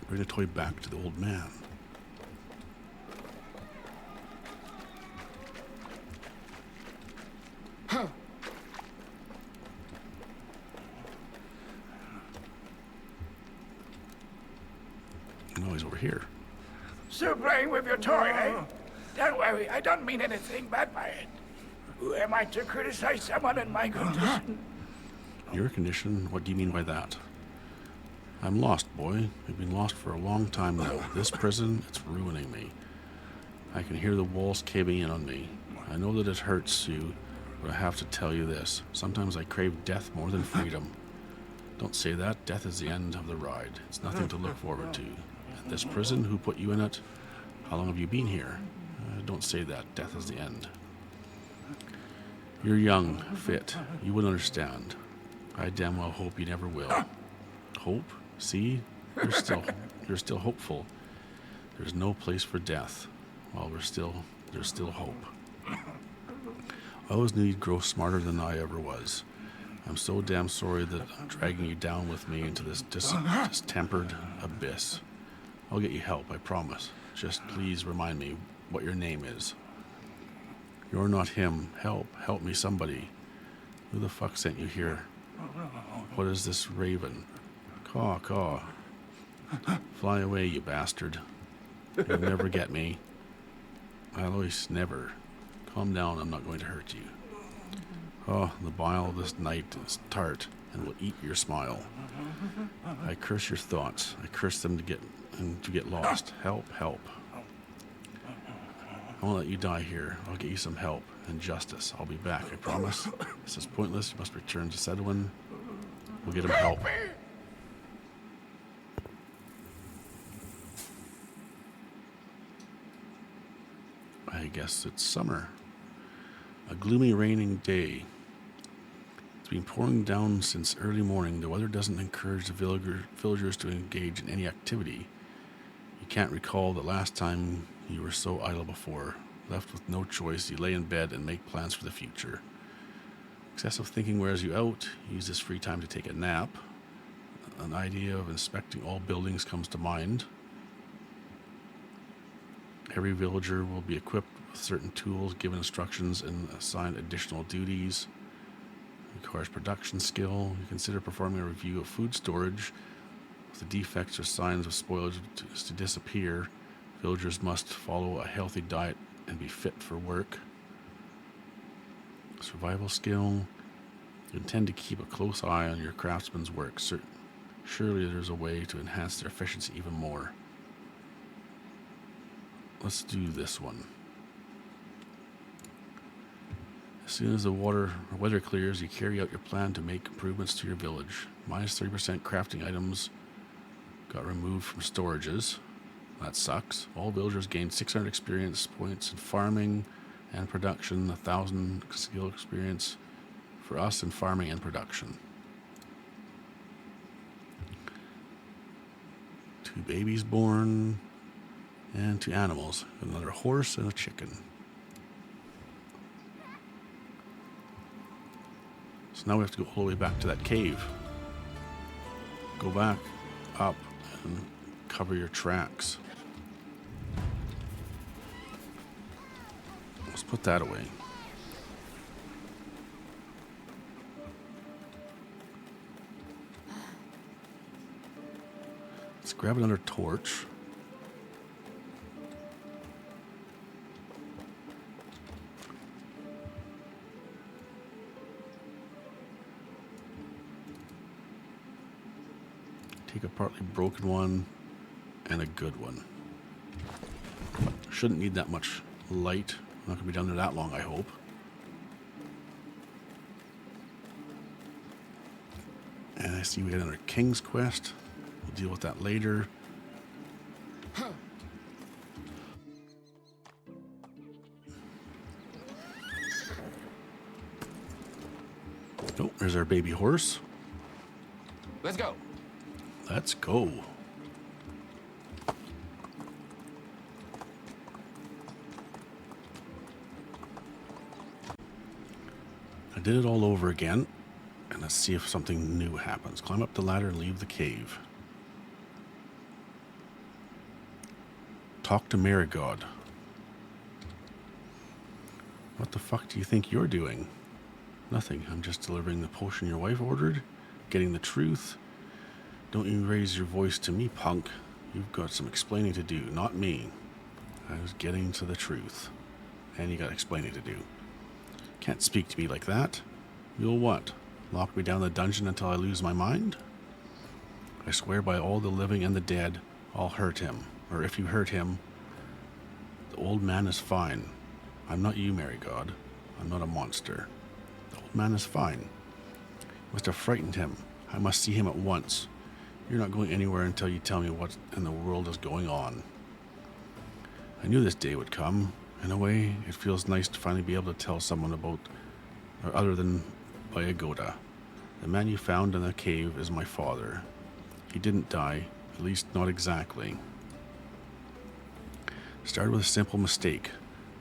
Bring the toy back to the old man. No, he's over here. Still playing with your toy, eh? Don't worry, I don't mean anything bad by it. Who am I to criticize someone in my condition? Your condition? What do you mean by that? I'm lost, boy. I've been lost for a long time now. This prison, it's ruining me. I can hear the walls caving in on me. I know that it hurts you, but I have to tell you this. Sometimes I crave death more than freedom. Don't say that. Death is the end of the ride. It's nothing to look forward to. And this prison, who put you in it? How long have you been here? Don't say that. Death is the end. You're young, fit. You wouldn't understand. I damn well hope you never will. Hope? See? You're still hopeful. There's no place for death. Well, there's still hope. I always knew you'd grow smarter than I ever was. I'm so damn sorry that I'm dragging you down with me into this distempered abyss. I'll get you help, I promise. Just please remind me what your name is. You're not him. Help me, somebody. Who the fuck sent you here? What is this raven? Caw, caw. Fly away, you bastard. You'll never get me. Alois, never. Calm down, I'm not going to hurt you. Oh, the bile of this night is tart and will eat your smile. I curse your thoughts. I curse them to get lost. Help, help. I won't let you die here. I'll get you some help and justice. I'll be back, I promise. This is pointless. You must return to Sedwin. We'll get him help. I guess it's summer. A gloomy, raining day. It's been pouring down since early morning. The weather doesn't encourage the villagers to engage in any activity. You can't recall the last time you were so idle before. Left with no choice, you lay in bed and make plans for the future. Excessive thinking wears you out. Use this free time to take a nap. An idea of inspecting all buildings comes to mind. Every villager will be equipped with certain tools, given instructions, and assigned additional duties. Requires production skill. You consider performing a review of food storage. If the defects or signs of spoilage to disappear, villagers must follow a healthy diet and be fit for work. Survival skill. You intend to keep a close eye on your craftsman's work. Surely there's a way to enhance their efficiency even more. Let's do this one. As soon as the weather clears, you carry out your plan to make improvements to your village. Minus 30% crafting items got removed from storages. That sucks. All villagers gained 600 experience points in farming and production, 1,000 skill experience for us in farming and production. 2 babies born, and 2 animals. Another horse and a chicken. So now we have to go all the way back to that cave. Go back up and cover your tracks. Let's put that away. Let's grab another torch. Take a partly broken one and a good one. Shouldn't need that much light. I'm not going to be down there that long, I hope. And I see we got another King's Quest. We'll deal with that later. Oh, there's our baby horse. Let's go. Let's go. did it all over again, and let's see if something new happens. Climb up the ladder and leave the cave. Talk to Marigod. What the fuck do you think you're doing? Nothing. I'm just delivering the potion your wife ordered. Getting the truth. Don't you raise your voice to me, punk. You've got some explaining to do, not me. I was getting to the truth. And you got explaining to do. Can't speak to me like that. You'll what? Lock me down in the dungeon until I lose my mind? I swear by all the living and the dead, I'll hurt him. Or if you hurt him, the old man is fine. I'm not you, Marigod. I'm not a monster. The old man is fine. You must have frightened him. I must see him at once. You're not going anywhere until you tell me what in the world is going on. I knew this day would come. In a way, it feels nice to finally be able to tell someone about, or other than Bayagoda. The man you found in the cave is my father. He didn't die, at least not exactly. Started with a simple mistake.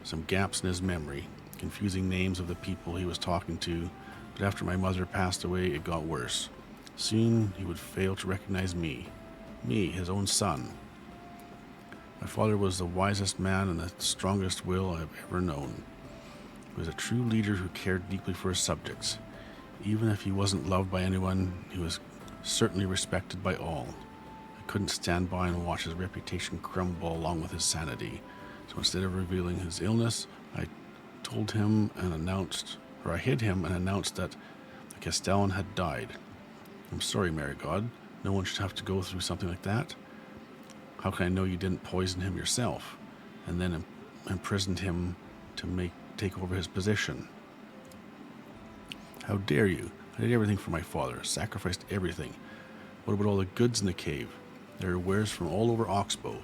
Some gaps in his memory, confusing names of the people he was talking to, but after my mother passed away, it got worse. Soon, he would fail to recognize me, his own son. My father was the wisest man and the strongest will I've ever known. He was a true leader who cared deeply for his subjects. Even if he wasn't loved by anyone, he was certainly respected by all. I couldn't stand by and watch his reputation crumble along with his sanity. So instead of revealing his illness, I hid him and announced that the Castellan had died. I'm sorry, Marigod. No one should have to go through something like that. How can I know you didn't poison him yourself, and then imprisoned him to take over his position? How dare you? I did everything for my father, sacrificed everything. What about all the goods in the cave? There are wares from all over Oxbow,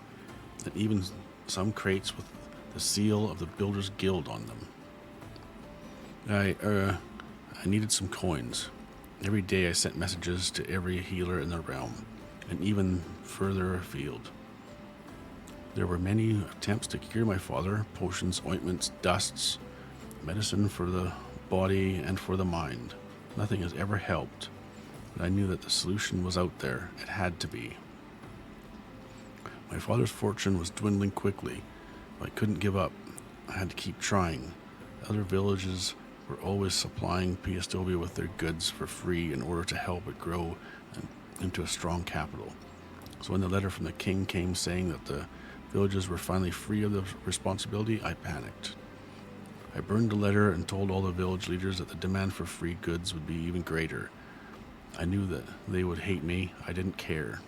and even some crates with the seal of the Builders Guild on them. I needed some coins. Every day I sent messages to every healer in the realm, and even further afield. There were many attempts to cure my father, potions, ointments, dusts, medicine for the body and for the mind. Nothing has ever helped, but I knew that the solution was out there. It had to be. My father's fortune was dwindling quickly, but I couldn't give up. I had to keep trying. Other villages were always supplying Piastovia with their goods for free in order to help it grow into a strong capital. So when the letter from the king came saying that the villages were finally free of the responsibility, I panicked. I burned the letter and told all the village leaders that the demand for free goods would be even greater. I knew that they would hate me. I didn't care.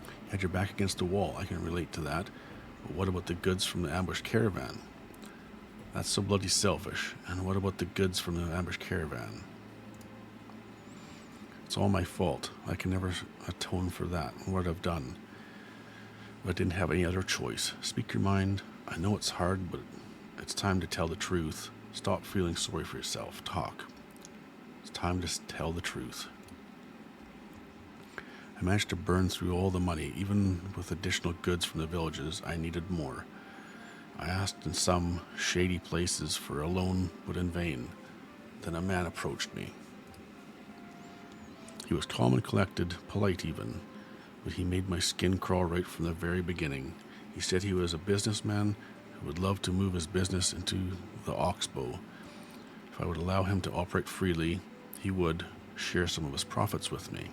You had your back against the wall. I can relate to that. But what about the goods from the ambush caravan? That's so bloody selfish. And what about the goods from the ambush caravan? It's all my fault. I can never atone for that and what I've done. But I didn't have any other choice. Speak your mind. I know it's hard, but it's time to tell the truth. Stop feeling sorry for yourself. Talk. It's time to tell the truth. I managed to burn through all the money. Even with additional goods from the villages, I needed more. I asked in some shady places for a loan, but in vain. Then a man approached me. He was calm and collected, polite even, but he made my skin crawl right from the very beginning. He said he was a businessman who would love to move his business into the Oxbow. If I would allow him to operate freely, he would share some of his profits with me.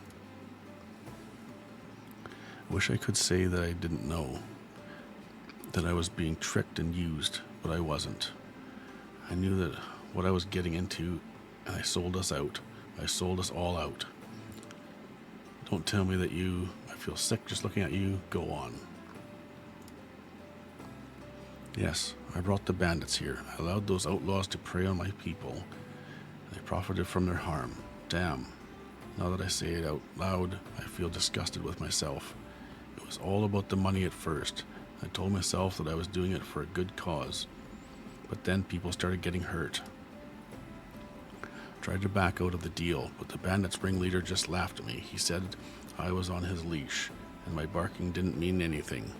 I wish I could say that I didn't know, that I was being tricked and used, but I wasn't. I knew that what I was getting into, and I sold us out. I sold us all out. Don't tell me that I feel sick just looking at you. Go on. Yes, I brought the bandits here. I allowed those outlaws to prey on my people. They profited from their harm. Damn. Now that I say it out loud, I feel disgusted with myself. It was all about the money at first. I told myself that I was doing it for a good cause. But then people started getting hurt. I tried to back out of the deal, but the bandits' ringleader just laughed at me. He said I was on his leash, and my barking didn't mean anything.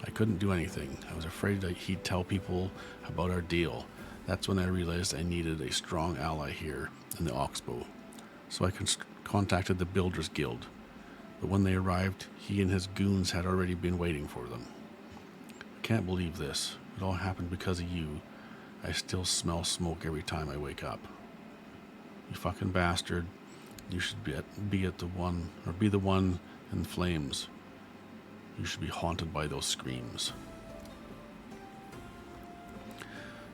I couldn't do anything. I was afraid that he'd tell people about our deal. That's when I realized I needed a strong ally here in the Oxbow. So I contacted the Builders Guild. But when they arrived, he and his goons had already been waiting for them. I can't believe this. It all happened because of you. I still smell smoke every time I wake up. You fucking bastard. You should be the one in flames. You should be haunted by those screams.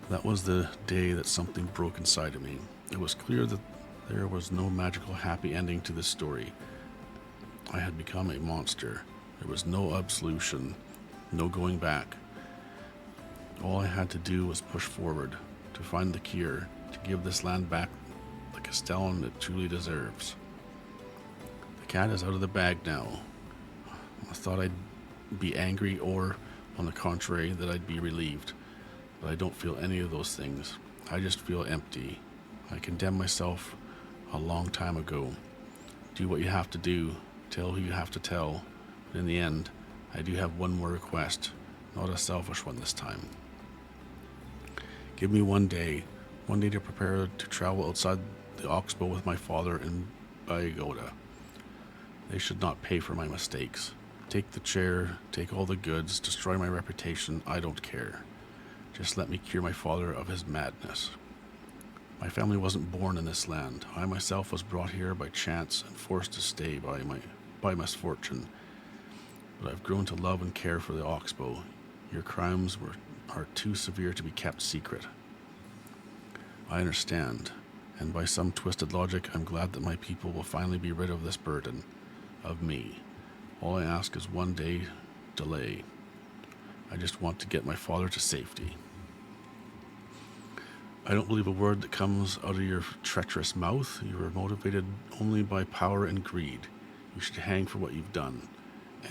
That was the day that something broke inside of me. It was clear that there was no magical happy ending to this story. I had become a monster. There was no absolution, no going back. All I had to do was push forward, to find the cure, to give this land back the Castellan it truly deserves. The cat is out of the bag now. I thought I'd be angry or, on the contrary, that I'd be relieved. But I don't feel any of those things. I just feel empty. I condemned myself a long time ago. Do what you have to do. Tell who you have to tell. But in the end, I do have one more request. Not a selfish one this time. Give me one day to prepare to travel outside the Oxbow with my father and Bayagoda. They should not pay for my mistakes. Take the chair, take all the goods, destroy my reputation, I don't care. Just let me cure my father of his madness. My family wasn't born in this land. I myself was brought here by chance and forced to stay by misfortune. But I've grown to love and care for the Oxbow. Your crimes are too severe to be kept secret. I understand, and by some twisted logic, I'm glad that my people will finally be rid of this burden, of me. All I ask is one day delay. I just want to get my father to safety. I don't believe a word that comes out of your treacherous mouth. You are motivated only by power and greed. You should hang for what you've done.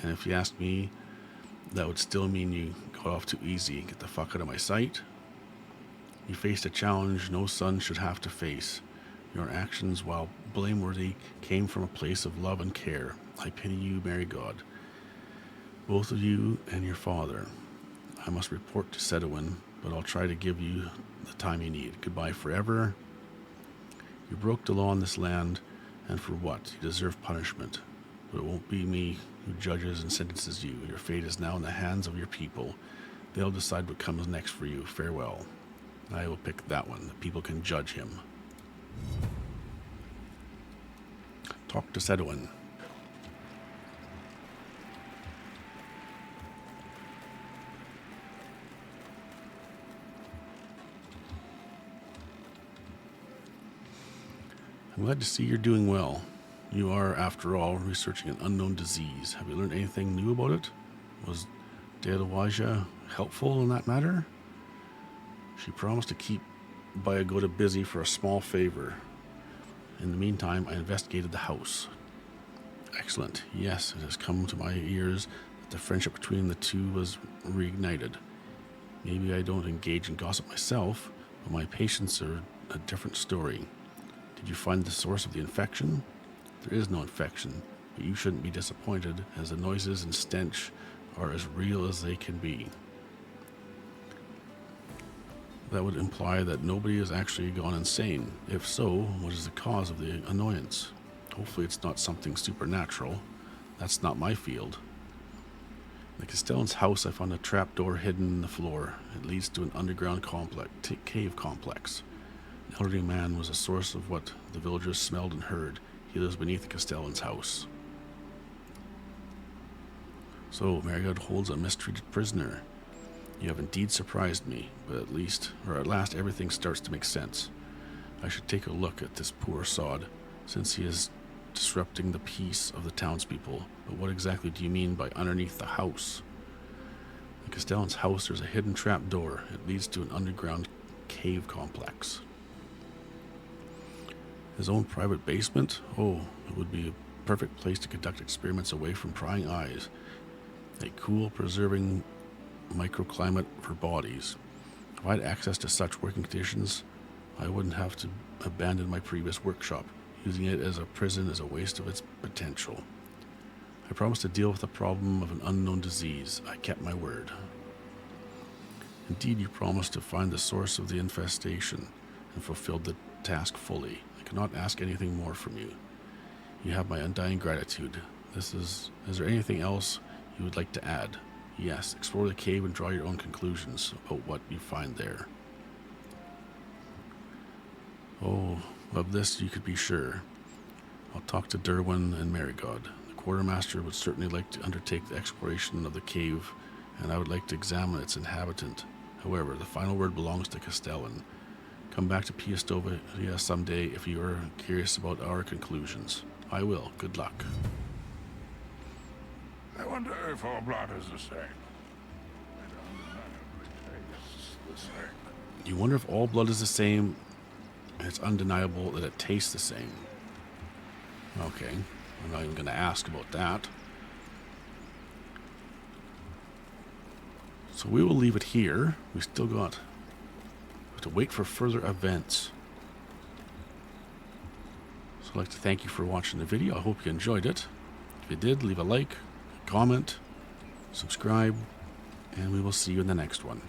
And if you ask me, that would still mean you got off too easy. Get the fuck out of my sight. You faced a challenge no son should have to face. Your actions, while blameworthy, came from a place of love and care. I pity you, Mary God. Both of you and your father. I must report to Sedowin, but I'll try to give you the time you need. Goodbye forever. You broke the law in this land, and for what? You deserve punishment. But it won't be me who judges and sentences you. Your fate is now in the hands of your people. They'll decide what comes next for you. Farewell. I will pick that one. The people can judge him. Talk to Sedowin. I'm glad to see you're doing well. You are, after all, researching an unknown disease. Have you learned anything new about it? Was Dealawaja helpful in that matter? She promised to keep Bayagoda busy for a small favor. In the meantime, I investigated the house. Excellent. Yes, it has come to my ears that the friendship between the two was reignited. Maybe I don't engage in gossip myself, but my patients are a different story. Did you find the source of the infection? There is no infection, but you shouldn't be disappointed, as the noises and stench are as real as they can be. That would imply that nobody has actually gone insane. If so, what is the cause of the annoyance? Hopefully it's not something supernatural. That's not my field. In the Castellan's house, I found a trapdoor hidden in the floor. It leads to an underground cave complex. An elderly man was a source of what the villagers smelled and heard. He lives beneath the Castellan's house. So, Marigod holds a mistreated prisoner. You have indeed surprised me, but at last everything starts to make sense. I should take a look at this poor sod, since he is disrupting the peace of the townspeople. But what exactly do you mean by underneath the house? In Castellan's house, there's a hidden trap door. It leads to an underground cave complex. His own private basement? Oh, it would be a perfect place to conduct experiments away from prying eyes. A cool, preserving microclimate for bodies. If I had access to such working conditions, I wouldn't have to abandon my previous workshop. Using it as a prison is a waste of its potential. I promised to deal with the problem of an unknown disease. I kept my word. Indeed, you promised to find the source of the infestation and fulfilled the task fully. I cannot ask anything more from you. You have my undying gratitude. Is there anything else you would like to add? Yes, explore the cave and draw your own conclusions about what you find there. Oh, of this you could be sure. I'll talk to Derwin and Marigod. The quartermaster would certainly like to undertake the exploration of the cave, and I would like to examine its inhabitant. However, the final word belongs to Castellan. Come back to Piastovia someday if you are curious about our conclusions. I will. Good luck. I wonder if all blood is the same. It undeniably tastes the same. You wonder if all blood is the same, and it's undeniable that it tastes the same. Okay, I'm not even going to ask about that. So we will leave it here. We still got to wait for further events. So I'd like to thank you for watching the video. I hope you enjoyed it. If you did, leave a like, comment, subscribe, and we will see you in the next one.